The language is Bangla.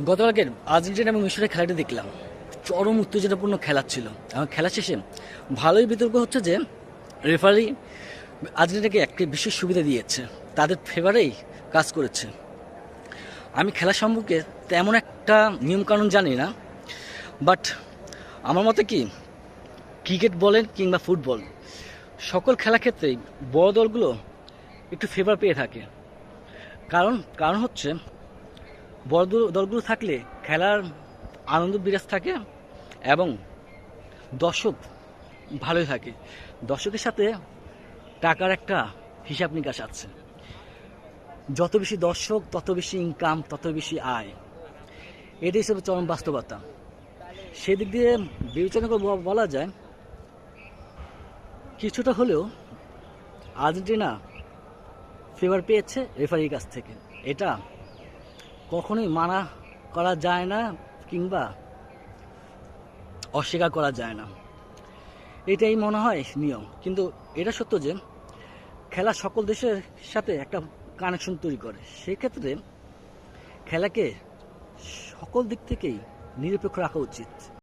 গতকালকে আর্জেন্টিনা এবং মিশরের খেলাটি দেখলাম। চরম উত্তেজনাপূর্ণ খেলা ছিল এবং খেলা শেষে ভালোই বিতর্ক হচ্ছে যে রেফারি আর্জেন্টিনাকে একটি বিশেষ সুবিধা দিয়েছে, তাদের ফেভারেই কাজ করেছে। আমি খেলা সম্পর্কে তেমন একটা নিয়মকানুন জানি না, বাট আমার মতে কি, ক্রিকেট বলেন কিংবা ফুটবল, সকল খেলা ক্ষেত্রেই বড় দলগুলো একটু ফেভার পেয়ে থাকে। কারণ কারণ হচ্ছে বড় দলগুলো থাকলে খেলার আনন্দ বিরাজ থাকে এবং দর্শক ভালোই থাকে। দর্শকের সাথে টাকার একটা হিসাব নিকাশ আছে। যত বেশি দর্শক তত বেশি ইনকাম, তত বেশি আয়। এটা হিসেবে চরম বাস্তবতা। সেদিক দিয়ে বিবেচনা করে বলা যায় কিছুটা হলেও আর্জেন্টিনা ফেভার পেয়েছে রেফারির কাছ থেকে। এটা কখনোই মানা করা যায় না কিংবা অস্বীকার করা যায় না। এটাই মনে হয় নিয়ম। কিন্তু এটা সত্য যে খেলা সকল দেশের সাথে একটা কানেকশন তৈরি করে। সেক্ষেত্রে খেলাকে সকল দিক থেকেই নিরপেক্ষ রাখা উচিত।